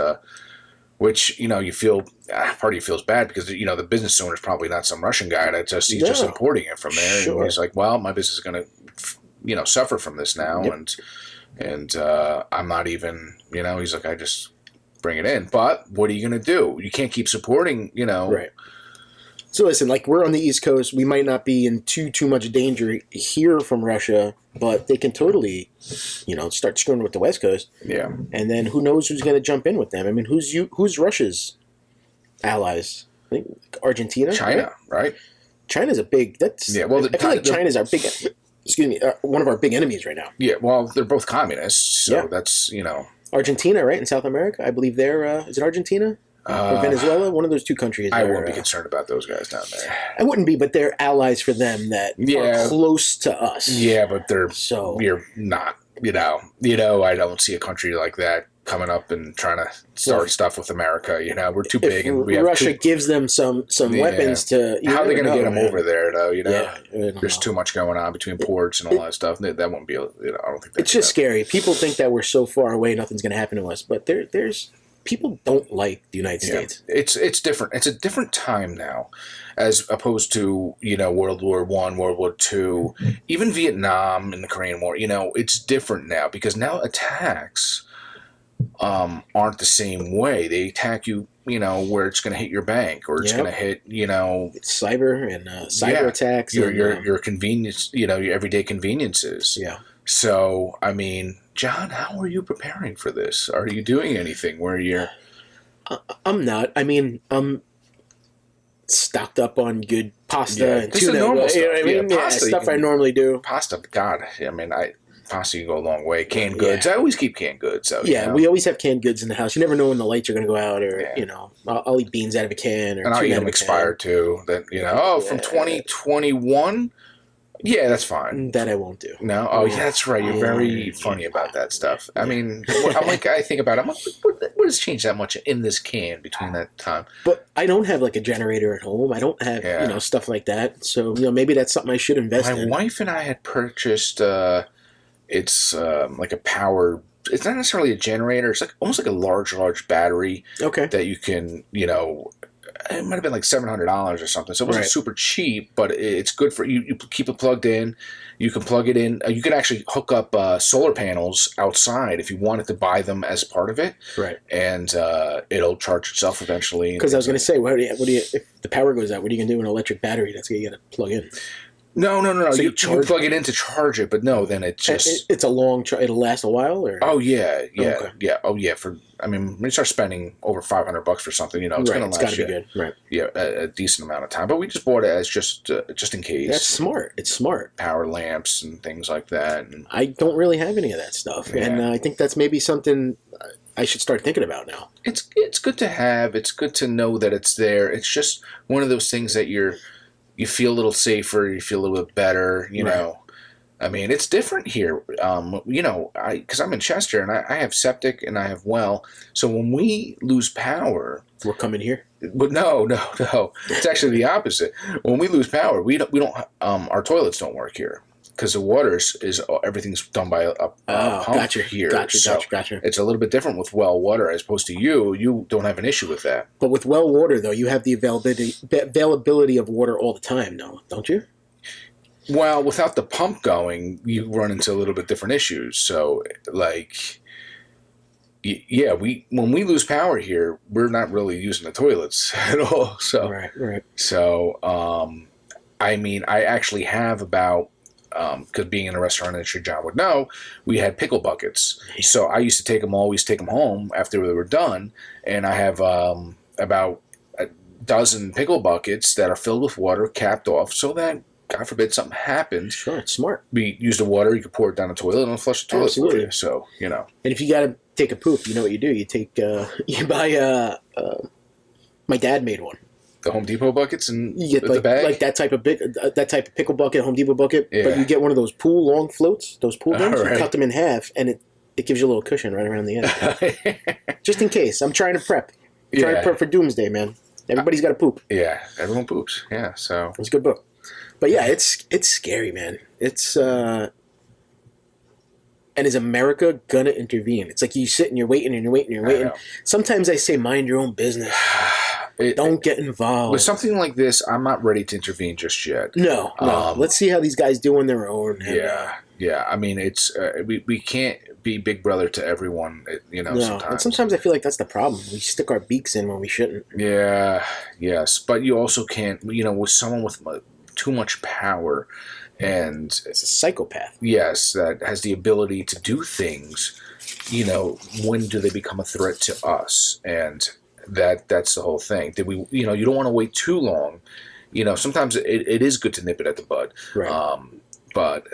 which you feel part of you feels bad because the business owner is probably not some Russian guy that he's just importing it from there. Sure. And he's like, well, my business is going to suffer from this now, and I'm not even he's like, I just bring it in. But what are you going to do? You can't keep supporting, Right. So listen, like we're on the East Coast, we might not be in too much danger here from Russia, but they can totally, start screwing with the West Coast. Yeah. And then who knows who's going to jump in with them? I mean, who's Russia's allies? I think Argentina, China, right? China's a big. That's I feel like China's our big. Excuse me, one of our big enemies right now. Yeah. Well, they're both communists, so that's Argentina, right, in South America. I believe they're. Is it Argentina? Or Venezuela? One of those two countries. I wouldn't be concerned about those guys down there. I wouldn't be, but they're allies for them that are close to us. Yeah, but you're not. I don't see a country like that coming up and trying to start stuff with America. We're too big, and Russia gives them some weapons to. How are they going to get them over there, though? There's too much going on between ports and all that stuff. That won't be. I don't think it's just scary. People think that we're so far away, nothing's going to happen to us, but there's. People don't like the United States. It's different. It's a different time now, as opposed to World War I, World War II, even Vietnam and the Korean War. It's different now because now attacks aren't the same way. They attack you, where it's going to hit your bank or it's going to hit, it's cyber and cyber attacks. Your convenience, your everyday conveniences. Yeah. So, I mean, John, how are you preparing for this? Are you doing anything where you're... I'm not. I mean, I'm stocked up on good pasta and tuna. Normal stuff. Pasta, stuff I normally do. Pasta, God. I mean, pasta can go a long way. Canned goods. I always keep canned goods. So, we always have canned goods in the house. You never know when the lights are going to go out or, I'll eat beans out of a can. Or and I'll eat them expired, too. That from 2021... Yeah, that's fine. That I won't do. No? Oh, yeah, that's right. You're very funny about that stuff. I mean, I think about it. I'm like, what has changed that much in this can between that time? But I don't have like a generator at home. I don't have, stuff like that. So, maybe that's something I should invest in. My wife and I had purchased, it's like a power, it's not necessarily a generator. It's like almost like a large battery. Okay. That you can, it might have been like $700 or something. So it wasn't super cheap, but it's good for you. You keep it plugged in. You can plug it in. You can actually hook up solar panels outside if you wanted to buy them as part of it. Right. And it'll charge itself eventually. Because I was going to say, what do you? If the power goes out, what are you going to do with an electric battery? That's what you got to plug in. No. So you plug it in to charge it, but no, then it just... It's a long... It'll last a while? Or? Oh, yeah. Okay. Yeah. Oh, yeah. When you start spending over $500 for something, it's going to last got to be good. Right. Yeah, a decent amount of time. But we just bought it as just in case. That's smart. It's smart. Power lamps and things like that. And I don't really have any of that stuff. Yeah. And I think that's maybe something I should start thinking about now. It's good to have. It's good to know that it's there. It's just one of those things that you feel a little safer, you feel a little bit better, know. I mean, it's different here, because I'm in Chester and I have septic and I have well. So when we lose power... We're coming here? But no. It's actually the opposite. When we lose power, we don't our toilets don't work here. because the water is everything's done by a pump here. Gotcha. It's a little bit different with well water as opposed to you don't have an issue with that. But with well water, though, you have the availability of water all the time, no, don't you? Well, without the pump going, you run into a little bit different issues. So, like, yeah, when we lose power here, we're not really using the toilets at all. So, right. So, I mean, I actually have about, because being in a restaurant industry, John would know, we had pickle buckets. So I used to always take them home after they were done, and I have about a dozen pickle buckets that are filled with water, capped off, so that, God forbid, something happens. Sure, it's smart. We use the water, you can pour it down the toilet, and flush the toilet for you. So, you know. And if you got to take a poop, you know what you do? You take, you buy, my dad made one. The Home Depot buckets and you get the bag? like that type of pickle bucket, Home Depot bucket, yeah. But you get one of those pool long floats, those pool things, right. You cut them in half, and it gives you a little cushion right around the end. Just in case. I'm trying to prep. Trying to prep for doomsday, man. Everybody's got to poop. Yeah, everyone poops. Yeah, so. It's a good book. But yeah, it's scary, man. It's and is America gonna intervene? It's like you sit and you're waiting. Sometimes I say, mind your own business. Don't get involved. With something like this, I'm not ready to intervene just yet. No. Let's see how these guys do on their own. And, yeah. I mean, it's we can't be big brother to everyone. No. Sometimes. And sometimes I feel like that's the problem. We stick our beaks in when we shouldn't. Yeah. Yes, but you also can't. With someone with too much power, and it's a psychopath. Yes, that has the ability to do things. When do they become a threat to us? And that's the whole thing. Did we? You don't want to wait too long. Sometimes it is good to nip it at the bud. Right. But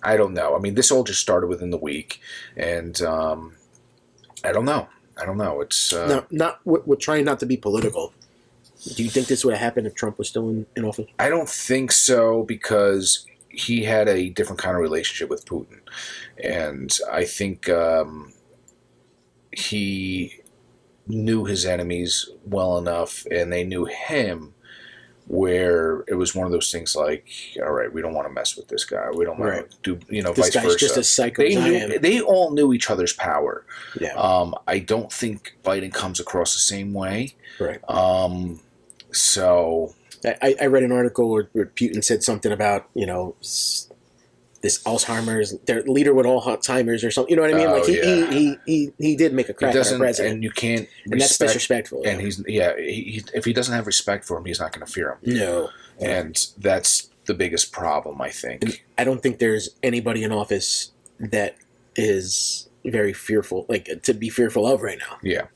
I don't know. I mean, this all just started within the week, and I don't know. It's we're trying not to be political. Do you think this would have happened if Trump was still in office? I don't think so, because he had a different kind of relationship with Putin, and I think he knew his enemies well enough, and they knew him, where it was one of those things like, all right, we don't want to mess with this guy. We don't want to do, this vice guy's versa. Just a psycho. They all knew each other's power. Yeah. I don't think Biden comes across the same way. Right. So I read an article where Putin said something about, this Alzheimer's, their leader with Alzheimer's or something. You know what I mean? He did make a crack at our president. And you can't and that's disrespectful. And if he doesn't have respect for him, he's not going to fear him. No. And that's the biggest problem, I think. And I don't think there's anybody in office that is very fearful, to be fearful of right now. Yeah.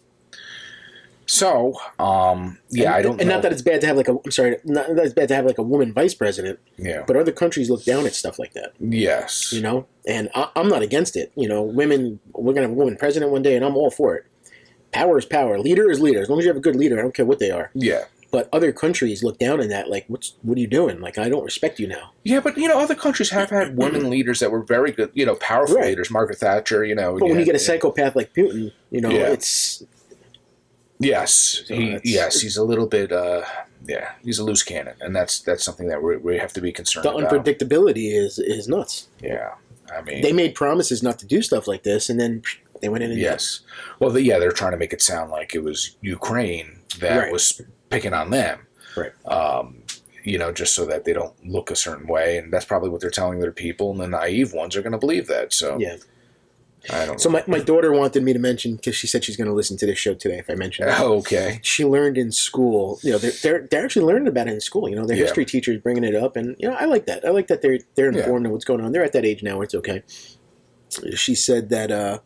So, I don't know. And not that it's bad to have not that it's bad to have a woman vice president. Yeah. But other countries look down at stuff like that. Yes. And I'm not against it. Women, we're going to have a woman president one day, and I'm all for it. Power is power. Leader is leader. As long as you have a good leader, I don't care what they are. Yeah. But other countries look down on that, what are you doing? I don't respect you now. Yeah, but, other countries have had women leaders that were very good, powerful leaders. Margaret Thatcher, But when you get a psychopath like Putin, it's... Yes, he's a little bit, he's a loose cannon, and that's something that we have to be concerned about. The unpredictability is nuts. Yeah, I mean, they made promises not to do stuff like this, and then they went in and yes. Well, they're trying to make it sound like it was Ukraine that was picking on them, right? Just so that they don't look a certain way, and that's probably what they're telling their people, and the naive ones are going to believe that. So yeah. I don't know. So my daughter wanted me to mention, because she said she's going to listen to this show today if I mention it. Oh, okay. She learned in school, they're actually learning about it in school. Their history teacher's bringing it up, and I like that. I like that they're informed of what's going on. They're at that age now where it's okay. She said that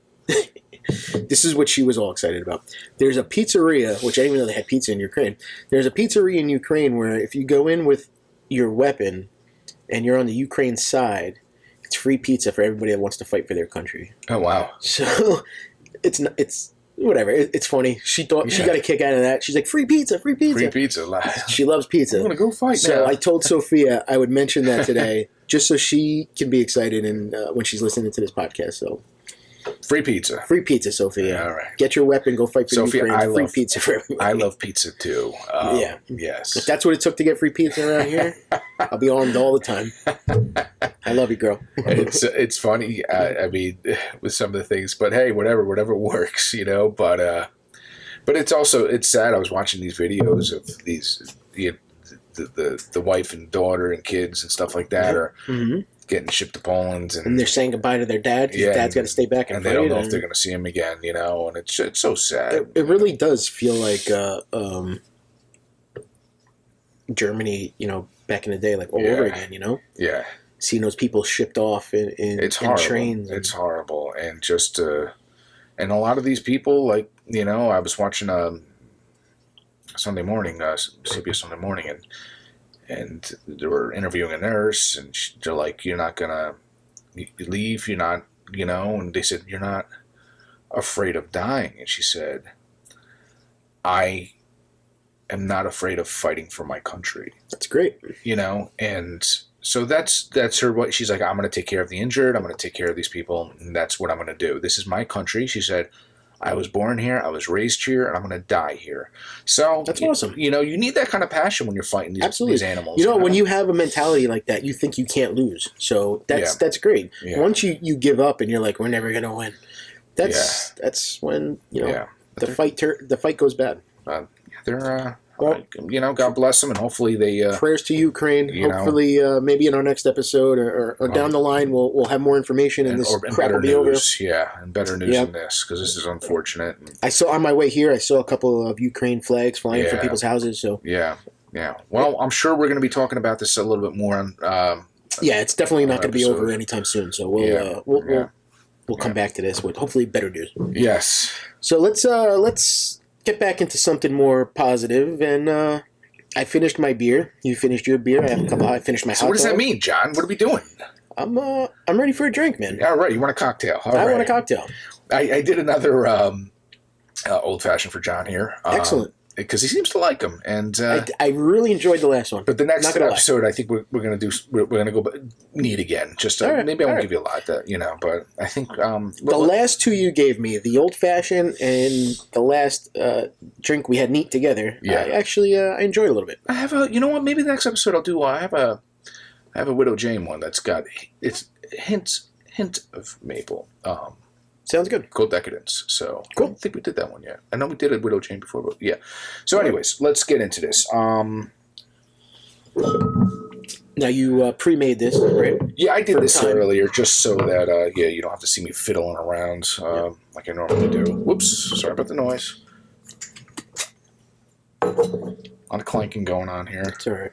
this is what she was all excited about. There's a pizzeria, which I didn't even know they had pizza in Ukraine. There's a pizzeria in Ukraine where if you go in with your weapon and you're on the Ukraine side, it's free pizza for everybody that wants to fight for their country. Oh, wow. So it's whatever. It's funny. She thought she got a kick out of that. She's like, free pizza. Free pizza. She loves pizza. I'm going to go fight now. So I told Sophia I would mention that today just so she can be excited and when she's listening to this podcast. So Free pizza. Free pizza, Sophia. All right. Get your weapon. Go fight for Sophia, Ukraine. Free pizza for everybody. I love pizza too. Yeah. Yes. If that's what it took to get free pizza around here, I'll be armed all the time. I love you, girl. It's funny. I mean, with some of the things, but hey, whatever works, you know. But it's sad. I was watching these videos of these the wife and daughter and kids and stuff like that are getting shipped to Poland, and they're saying goodbye to their dad because dad's got to stay back and they don't know if they're going to see him again, you know. And it's so sad. It really does feel like Germany, you know, back in the day, like all over again, you know. Yeah. Seeing those people shipped off in trains. It's horrible, and just and a lot of these people, like, you know, I was watching Sunday morning, CBS Sunday morning, and they were interviewing a nurse, and they're like, "You're not gonna leave. You're not, you know." And they said, "You're not afraid of dying," and she said, "I am not afraid of fighting for my country." That's great, you know, and. So that's her. What she's like, I'm going to take care of the injured. I'm going to take care of these people, and that's what I'm going to do. This is my country. She said, I was born here, I was raised here, and I'm going to die here. So that's awesome. You know, you need that kind of passion when you're fighting these animals. You know, when you have a mentality like that, you think you can't lose. So that's great. Yeah. Once you give up and you're like, we're never going to win. That's when the fight goes bad. They're. Well, you know, God bless them, and hopefully they... prayers to Ukraine. Hopefully, maybe in our next episode or down the line, we'll have more information, and this crap will be over. Yeah, and better news than this, because this is unfortunate. I saw, on my way here, I saw a couple of Ukraine flags flying from people's houses. So Yeah. Well, I'm sure we're going to be talking about this a little bit more on... it's definitely not going to be over anytime soon, so we'll come back to this with hopefully better news. Yes. So let's get back into something more positive, and I finished my beer. You finished your beer. I have a couple. I finished my hot dog. So what does that mean, John? What are we doing? I'm ready for a drink, man. All right, you want a cocktail? I want a cocktail. I did another old fashioned for John here. Excellent. Because he seems to like them, and I really enjoyed the last one. But the next episode, I think we're going to do. We're going to go neat again. Just maybe I won't give you a lot, you know. But I think the last two you gave me, the old fashioned and the last drink we had neat together. Yeah, I enjoyed a little bit. I have a. You know what? Maybe the next episode I'll do. I have a Widow Jane one that's got hint of maple. Sounds good. Called Decadence. So cool. I don't think we did that one yet. I know we did a Widow Jane before, but yeah. So anyways, let's get into this. Now you pre-made this, right? Yeah, I did this earlier just so that you don't have to see me fiddling around like I normally do. Whoops, sorry about the noise. A lot of clanking going on here. It's all right.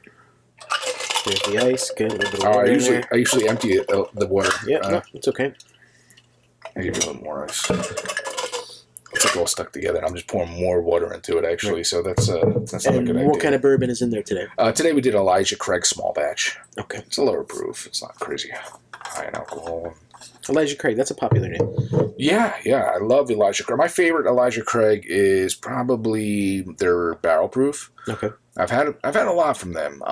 There's the ice. Good. A little bit of water I usually empty the water. Yeah, no, it's okay. I give you a little more ice. It's like all stuck together. I'm just pouring more water into it, actually. So that's not a good idea. What kind of bourbon is in there today? Today we did Elijah Craig small batch. Okay. It's a lower proof. It's not crazy high in alcohol. Elijah Craig. That's a popular name. Yeah. I love Elijah Craig. My favorite Elijah Craig is probably their barrel proof. Okay. I've had a lot from them.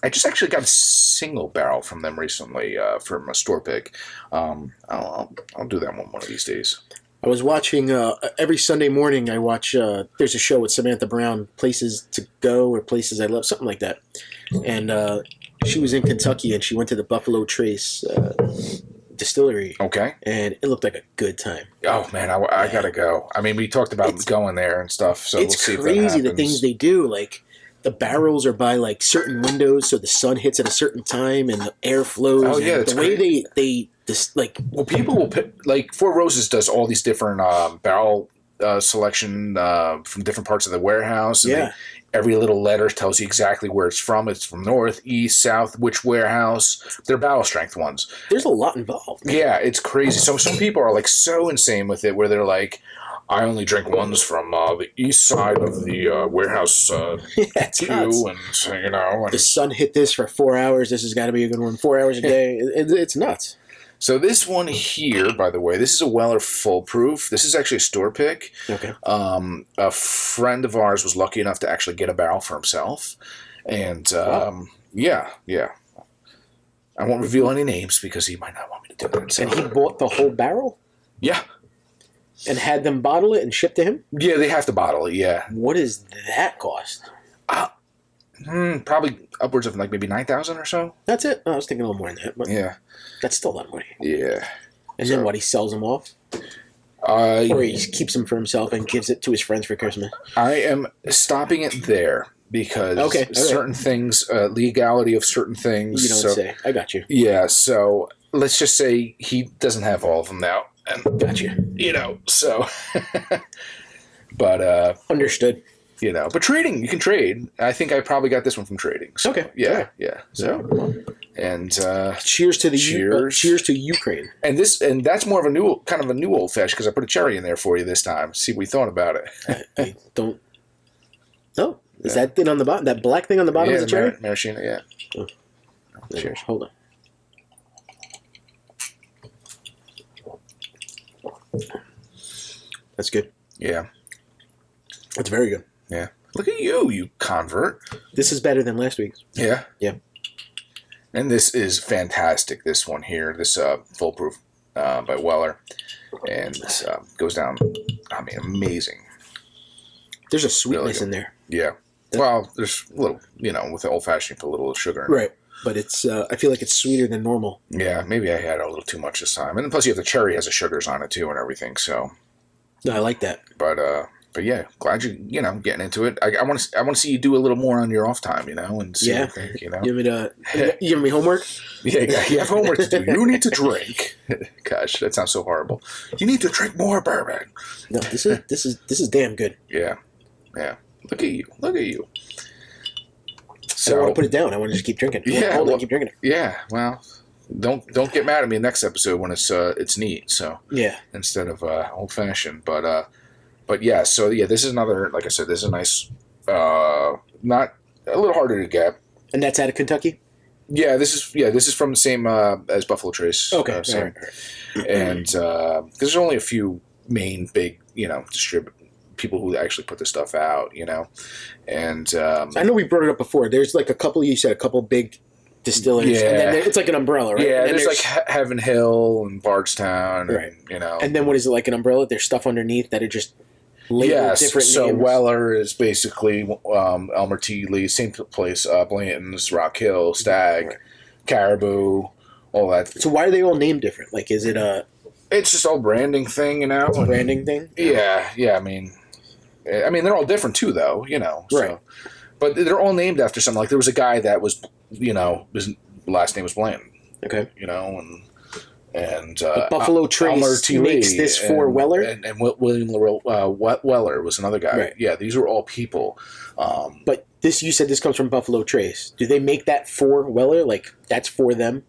I just actually got a single barrel from them recently from a store pick. I'll do that one of these days. I was watching every Sunday morning. I watch. There's a show with Samantha Brown, Places to Go or Places I Love, something like that. And she was in Kentucky, and she went to the Buffalo Trace distillery. Okay. And it looked like a good time. Oh man, I gotta go. I mean, we talked about going there and stuff. So we'll see if that happens. It's crazy the things they do. Like the barrels are by like certain windows, so the sun hits at a certain time and the air flows. Oh yeah, the way they like. Well, people will pick, like Four Roses does all these different barrel selection from different parts of the warehouse. And every little letter tells you exactly where it's from. It's from north, east, south, which warehouse. They're barrel strength ones. There's a lot involved. Yeah, it's crazy. So some people are like so insane with it, where they're like, I only drink ones from the east side of the warehouse it's nuts. And you know, and the sun hit this for 4 hours. This has got to be a good one. 4 hours a day. It's nuts. So this one here, by the way, this is a Weller Full Proof. This is actually a store pick. Okay. A friend of ours was lucky enough to actually get a barrel for himself, and yeah. I won't reveal any names because he might not want me to do that. So. And he bought the whole barrel? Yeah. And had them bottle it and ship to him? Yeah, they have to bottle it, yeah. What does that cost? Probably upwards of like maybe 9,000 or so. That's it? Oh, I was thinking a little more than that. But Yeah. that's still a lot of money. Yeah. And then what, he sells them off? Or he keeps them for himself and gives it to his friends for Christmas? I am stopping it there because certain things, legality of certain things. You don't say. I got you. Yeah, so let's just say he doesn't have all of them now. And, Got you. So. But, understood. But trading, you can trade. I think I probably got this one from trading. So, okay. Yeah. So, and cheers to cheers to Ukraine. And that's more of a new old fashioned because I put a cherry in there for you this time. See what you thought about it. I don't. No, is that thing on the bottom? That black thing on the bottom is a cherry? Maraschino, yeah. Oh. Cheers. Hold on. That's good. Yeah. That's very good. Yeah. Look at you convert. This is better than last week's. Yeah. Yeah. And this is fantastic, this one here. This Foolproof by Weller. And this goes down, amazing. There's a sweetness in there. Yeah. Well, there's a little, with the old-fashioned, put a little sugar in it. Right. But it's, I feel like it's sweeter than normal. Yeah, maybe I had a little too much this time. And plus you have the cherry has the sugars on it too and everything, so. No, I like that. But yeah, glad you getting into it. I want to see you do a little more on your off time, and see what you think, You give me homework? Yeah, you have homework to do. You need to drink. Gosh, that sounds so horrible. You need to drink more bourbon. No, this is damn good. Yeah. Look at you. So I don't want to put it down. I want to just keep drinking. Keep drinking it. Yeah. Well, don't get mad at me next episode when it's neat. So yeah, instead of old fashioned, but yeah. So yeah, this is another. Like I said, this is a nice. Not a little harder to get. And that's out of Kentucky. Yeah, this is from the same as Buffalo Trace. Okay, same. Right. And there's only a few main big people who actually put this stuff out, and I know we brought it up before. There's like a couple big distillers, and then it's like an umbrella, right? Yeah, there's like Heaven Hill and Bardstown, right? And, and then what is it, like an umbrella? There's stuff underneath that are just labeled different names. So Weller is basically Elmer T. Lee, same place, Blanton's, Rock Hill, Stag, Caribou, all that. So why are they all named different? Like, is it a? It's just all branding thing, It's a branding thing. Yeah. I mean, they're all different too, though, So. Right. But they're all named after something. Like there was a guy that was, his last name was Blanton. Okay. And Buffalo Trace makes this for Weller, and William Weller was another guy. Right. Yeah, these are all people. But you said this comes from Buffalo Trace. Do they make that for Weller? Like that's for them?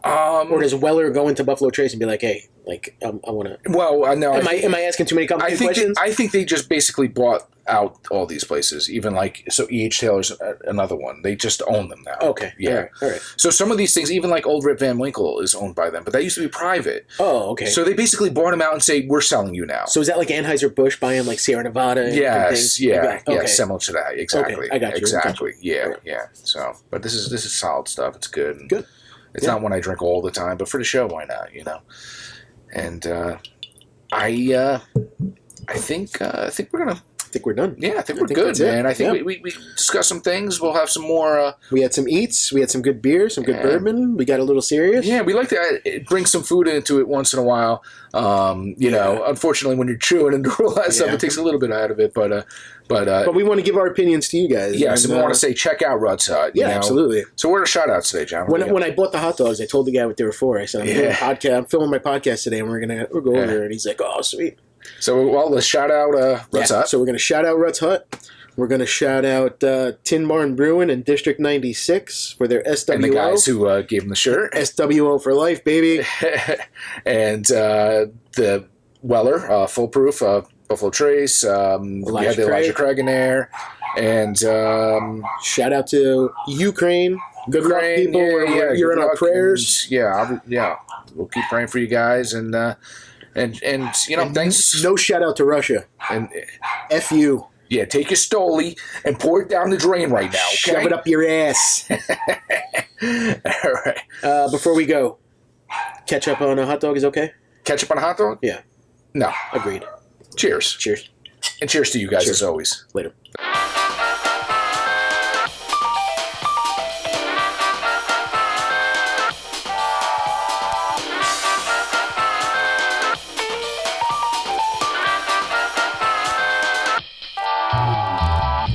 Or does Weller go into Buffalo Trace and be like, "Hey, like I want to"? Well, I know. Am I asking too many complicated questions? I think they just basically bought out all these places. Even like E.H. Taylor's another one. They just own them now. Okay. Yeah. All right. So some of these things, even like Old Rip Van Winkle, is owned by them, but that used to be private. Oh, okay. So they basically bought them out and say, "We're selling you now." So is that like Anheuser-Busch buying like Sierra Nevada? And yes. Yeah. Okay. Yeah. Similar to that. Exactly. Okay. I got you. Exactly. Yeah. Right. Yeah. So, but this is solid stuff. It's good. Good. It's not one I drink all the time, but for the show, why not? And I think we're gonna. I think we're done. Yeah, I think we're good, man. I think we discussed some things. We'll have some more. We had some eats. We had some good beer, some good bourbon. We got a little serious. Yeah, we like to bring some food into it once in a while. Unfortunately, when you're chewing and doing all that stuff, it takes a little bit out of it. But we want to give our opinions to you guys. Yes, and we want to say check out Rutts Hutt. Absolutely. So what are the shout outs today, John? When I bought the hot dogs, I told the guy what they were for. I said, I'm filming my podcast today, and we'll go over there. And he's like, "Oh, sweet." So, let's shout out Rutts Hutt. So we're going to shout out Rutts Hutt. We're going to shout out Tin Barn Brewing and District 96 for their S.W.O. And the guys who gave them the shirt. S.W.O. for life, baby. And the Weller, Foolproof, Buffalo Trace. We had the Elijah Craig in there. And shout out to Ukraine. Good luck, people. You're in our prayers. We'll keep praying for you guys. And thanks. No shout out to Russia. And F you. Yeah, take your Stoli and pour it down the drain right now. Okay? Shove it up your ass. All right. Before we go, ketchup on a hot dog is okay? Ketchup on a hot dog? Yeah. No. Agreed. Cheers. Cheers. And cheers to you guys Cheers. as always. Later.